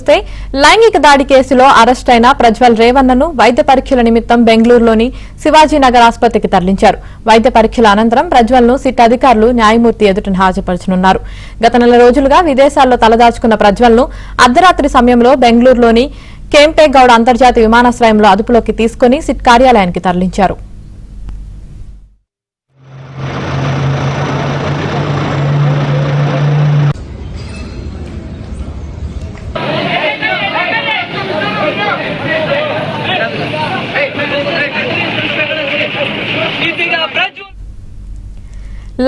చూస్తే లైంగిక దాడి కేసులో అరెస్ట్ అయిన ప్రజ్వల్ రేవన్నను వైద్య పరీక్షల నిమిత్తం బెంగళూరులోని శివాజీనగర్ ఆసుపత్రికి తరలించారు. వైద్య పరీక్షల అనంతరం ప్రజ్వల్ ను సిట్ అధికారులు న్యాయమూర్తి ఎదుట హాజరుపరచనున్నారు. గత నెల రోజులుగా విదేశాల్లో తలదాచుకున్న ప్రజ్వల్ ను అర్ధరాత్రి సమయంలో బెంగళూరులోని కేంపేగౌడ అంతర్జాతీయ విమానాశ్రయంలో అదుపులోకి తీసుకుని సిట్ కార్యాలయానికి తరలించారు.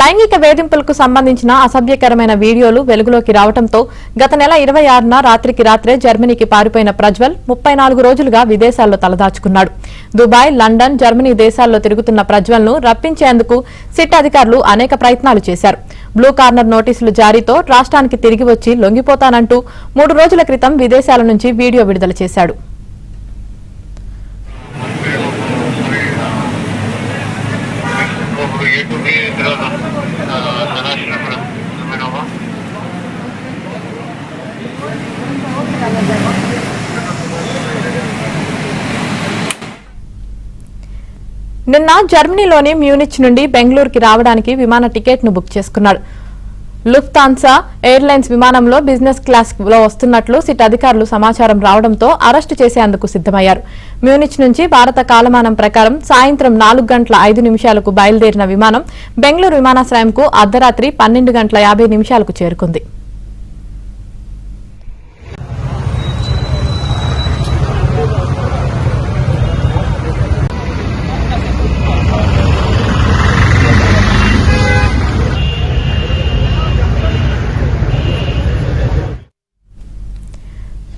లైంగిక వేధింపులకు సంబంధించిన అసభ్యకరమైన వీడియోలు వెలుగులోకి రావడంతో గత నెల 26న రాత్రికి రాత్రే జర్మనీకి పారిపోయిన ప్రజ్వల్ 34 రోజులుగా విదేశాల్లో తలదాచుకున్నాడు. దుబాయ్, లండన్, జర్మనీ దేశాల్లో తిరుగుతున్న ప్రజ్వల్ ను రప్పించేందుకు సిట్ అధికారులు అనేక ప్రయత్నాలు చేశారు. బ్లూ కార్నర్ నోటీసులు జారీతో రాష్ట్రానికి తిరిగి వచ్చి లొంగిపోతానంటూ 3 రోజుల క్రితం విదేశాల నుంచి వీడియో విడుదల చేశాడు. నిన్న జర్మనీలోని మ్యూనిచ్ నుండి బెంగళూరుకి రావడానికి విమాన టికెట్ ను బుక్ చేసుకున్నాడు. లుఫ్తాన్సా ఎయిర్లైన్స్ విమానంలో బిజినెస్ క్లాస్ లో వస్తున్నట్లు సిట్ అధికారులు సమాచారం రావడంతో అరెస్టు చేసేందుకు సిద్దమయ్యారు. మ్యూనిచ్ నుంచి భారత కాలమానం ప్రకారం సాయంత్రం 4:05 బయలుదేరిన విమానం బెంగళూరు విమానాశ్రయంకు అర్ధరాత్రి 12:50 చేరుకుంది.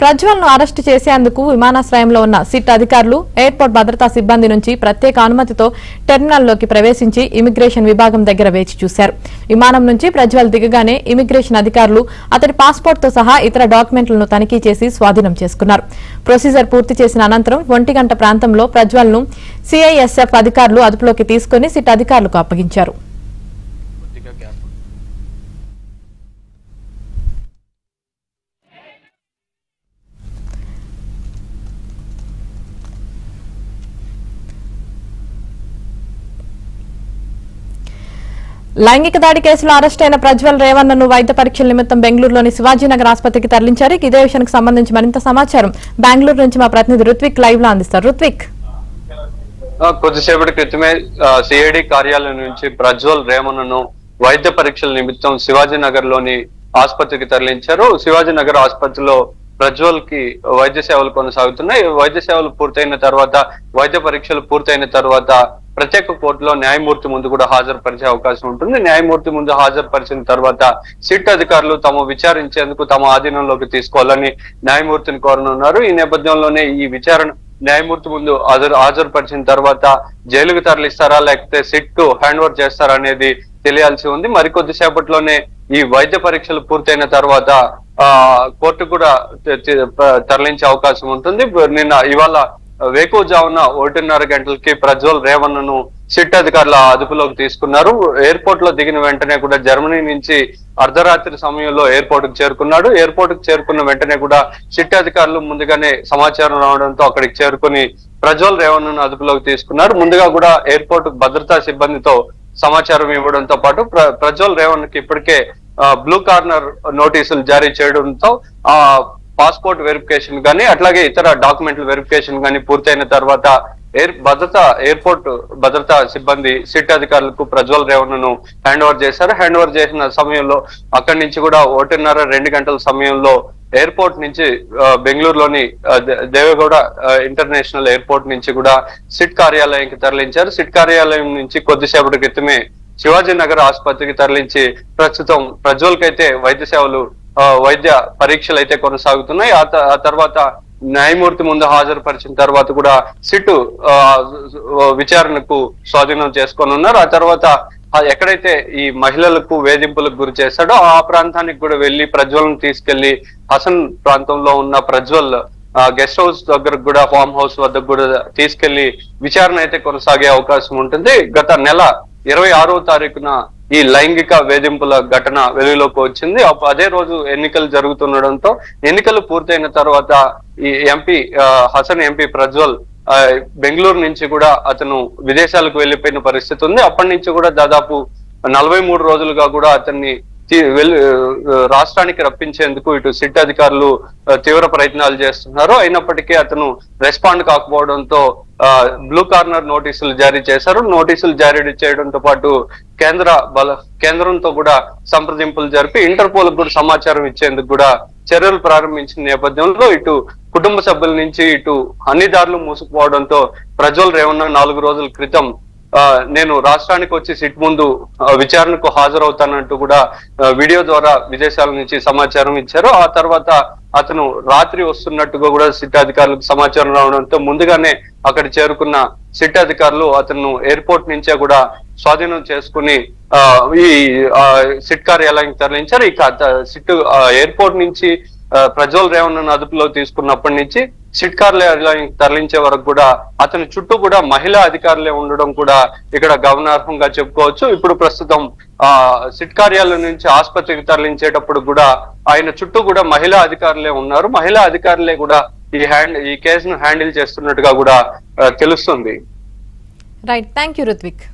ప్రజ్వల్ ను అరెస్టు చేసేందుకు విమానాశ్రయంలో ఉన్న సిట్ అధికారులు ఎయిర్పోర్ట్ భద్రతా సిబ్బంది నుంచి ప్రత్యేక అనుమతితో టెర్మినల్లోకి ప్రవేశించి ఇమిగ్రేషన్ విభాగం దగ్గర వేచి చూశారు. విమానం నుంచి ప్రజ్వల్ దిగగానే ఇమిగ్రేషన్ అధికారులు అతడి పాస్పోర్ట్ తో సహా ఇతర డాక్యుమెంట్లను తనిఖీ చేసి స్వాధీనం చేసుకున్నారు. ప్రొసీజర్ పూర్తి చేసిన అనంతరం 1 గంట ప్రాంతంలో ప్రజ్వల్ ను సిఐఎస్ఎఫ్ అధికారులు అదుపులోకి తీసుకుని సిట్ అధికారులకు అప్పగించారు. లైంగిక దాడి కేసులో అరెస్ట్ అయిన ప్రజ్వల్ రేవన్నను వైద్య పరీక్షల నిమిత్తం బెంగళూరులోని శివాజీనగర్ ఆసుపత్రికి తరలించారు. ఇదే విషయానికి సంబంధించి మరింత సమాచారం బెంగళూరు నుంచి మా ప్రతినిధి రుత్విక్ లైవ్ లో అందిస్తారు. రుత్విక్, కొద్దిసేపటి క్రితమే సిఐడి కార్యాలయం నుంచి ప్రజ్వల్ రేవన్నను వైద్య పరీక్షల నిమిత్తం శివాజీనగర్ లోని ఆసుపత్రికి తరలించారు. శివాజీనగర్ ఆసుపత్రిలో ప్రజ్వల్ కి వైద్య సేవలు కొనసాగుతున్నాయి. వైద్య సేవలు పూర్తయిన తర్వాత, వైద్య పరీక్షలు పూర్తయిన తర్వాత ప్రత్యేక కోర్టులో న్యాయమూర్తి ముందు కూడా హాజరుపరిచే అవకాశం ఉంటుంది. న్యాయమూర్తి ముందు హాజరుపరిచిన తర్వాత సిట్ అధికారులు తాము విచారించేందుకు తమ ఆధీనంలోకి తీసుకోవాలని న్యాయమూర్తిని కోరనున్నారు. ఈ నేపథ్యంలోనే ఈ విచారణ న్యాయమూర్తి ముందు హాజరుపరిచిన తర్వాత జైలుకు తరలిస్తారా లేకపోతే సిట్ కు హ్యాండ్ ఓవర్ చేస్తారా అనేది తెలియాల్సి ఉంది. మరికొద్ది సేపట్లోనే ఈ వైద్య పరీక్షలు పూర్తయిన తర్వాత కోర్టు కూడా తరలించే అవకాశం ఉంటుంది. ఇవాళ వేకువజామున 1:30 గంటలకి ప్రజ్వల్ రేవన్నను సిట్ అధికారుల అదుపులోకి తీసుకున్నారు. ఎయిర్పోర్ట్ లో దిగిన వెంటనే కూడా జర్మనీ నుంచి అర్ధరాత్రి సమయంలో ఎయిర్పోర్ట్ కు చేరుకున్నాడు. ఎయిర్పోర్ట్ కు చేరుకున్న వెంటనే కూడా సిట్ అధికారులు ముందుగానే సమాచారం రావడంతో అక్కడికి చేరుకుని ప్రజ్వల్ రేవన్నను అదుపులోకి తీసుకున్నారు. ముందుగా కూడా ఎయిర్పోర్ట్ భద్రతా సిబ్బందితో సమాచారం ఇవ్వడంతో పాటు ప్రజ్వల్ రేవన్నకి ఇప్పటికే బ్లూ కార్నర్ నోటీసులు జారీ చేయడంతో పాస్పోర్ట్ వెరిఫికేషన్ గానీ అట్లాగే ఇతర డాక్యుమెంట్ల వెరిఫికేషన్ గానీ పూర్తయిన తర్వాత ఎయిర్పోర్ట్ భద్రతా సిబ్బంది సిట్ అధికారులకు ప్రజ్వల్ రేవన్నను హ్యాండ్ ఓవర్ చేశారు. హ్యాండ్ ఓవర్ చేసిన సమయంలో అక్కడి నుంచి కూడా 1:30-2 గంటల సమయంలో ఎయిర్పోర్ట్ నుంచి బెంగళూరులోని దేవేగౌడ ఇంటర్నేషనల్ ఎయిర్పోర్ట్ నుంచి కూడా సిట్ కార్యాలయానికి తరలించారు. సిట్ కార్యాలయం నుంచి కొద్దిసేపటి క్రితమే శివాజీనగర్ ఆసుపత్రికి తరలించి ప్రస్తుతం ప్రజ్వల్ కైతే వైద్య సేవలు, వైద్య పరీక్షలు అయితే కొనసాగుతున్నాయి. ఆ తర్వాత న్యాయమూర్తి ముందు హాజరుపరిచిన తర్వాత కూడా సిట్ విచారణకు స్వాధీనం చేసుకొని ఉన్నారు. ఆ తర్వాత ఎక్కడైతే ఈ మహిళలకు వేధింపులకు గురి చేశాడో ఆ ప్రాంతానికి కూడా వెళ్లి ప్రజ్వల్ని తీసుకెళ్లి హసన్ ప్రాంతంలో ఉన్న ప్రజ్వల్ గెస్ట్ హౌస్ దగ్గర కూడా, ఫామ్ హౌస్ వద్దకు కూడా తీసుకెళ్లి విచారణ అయితే కొనసాగే అవకాశం ఉంటుంది. గత నెల 26వ తారీఖున ఈ లైంగిక వేధింపుల ఘటన వెలుగులోకి వచ్చింది. అదే రోజు ఎన్నికలు జరుగుతుండడంతో ఎన్నికలు పూర్తయిన తర్వాత ఈ ఎంపీ హసన్ ఎంపీ ప్రజ్వల్ బెంగళూరు నుంచి కూడా అతను విదేశాలకు వెళ్లిపోయిన పరిస్థితి ఉంది. అప్పటి నుంచి కూడా దాదాపు 43 రోజులుగా కూడా అతన్ని రాష్ట్రానికి రప్పించేందుకు ఇటు సిట్ అధికారులు తీవ్ర ప్రయత్నాలు చేస్తున్నారు. అయినప్పటికీ అతను రెస్పాండ్ కాకపోవడంతో బ్లూ కార్నర్ నోటీసులు జారీ చేశారు. నోటీసులు జారీ చేయడంతో పాటు కేంద్రంతో కూడా సంప్రదింపులు జరిపి ఇంటర్పోల్ కూడా సమాచారం ఇచ్చేందుకు కూడా చర్యలు ప్రారంభించిన నేపథ్యంలో ఇటు కుటుంబ సభ్యుల నుంచి ఇటు అన్ని దారులు మూసుకుపోవడంతో ప్రజ్వల్ రేవణ్ణ 4 రోజుల క్రితం నేను రాష్ట్రానికి వచ్చి సిట్ ముందు విచారణకు హాజరవుతానంటూ కూడా వీడియో ద్వారా విదేశాల నుంచి సమాచారం ఇచ్చారు. ఆ తర్వాత అతను రాత్రి వస్తున్నట్టుగా కూడా సిట్ అధికారులకు సమాచారం రావడంతో ముందుగానే అక్కడ చేరుకున్న సిట్ అధికారులు అతను ఎయిర్పోర్ట్ నుంచే కూడా స్వాధీనం చేసుకుని ఈ సిట్ కార్యాలయానికి తరలించారు. ఇక సిట్ ఎయిర్పోర్ట్ నుంచి ప్రజ్వల్ రేవణ్ణను అదుపులో తీసుకున్నప్పటి నుంచి సిట్ కార్యాలయానికి తరలించే వరకు కూడా అతని చుట్టూ కూడా మహిళా అధికారులే ఉండడం కూడా ఇక్కడ గమనార్హంగా చెప్పుకోవచ్చు. ఇప్పుడు ప్రస్తుతం సిట్ కార్యాలయం నుంచి ఆసుపత్రికి తరలించేటప్పుడు కూడా ఆయన చుట్టూ కూడా మహిళా అధికారులే ఉన్నారు. మహిళా అధికారులే కూడా ఈ కేసును హ్యాండిల్ చేస్తున్నట్టుగా కూడా తెలుస్తుంది. Right, thank you Ruthvik.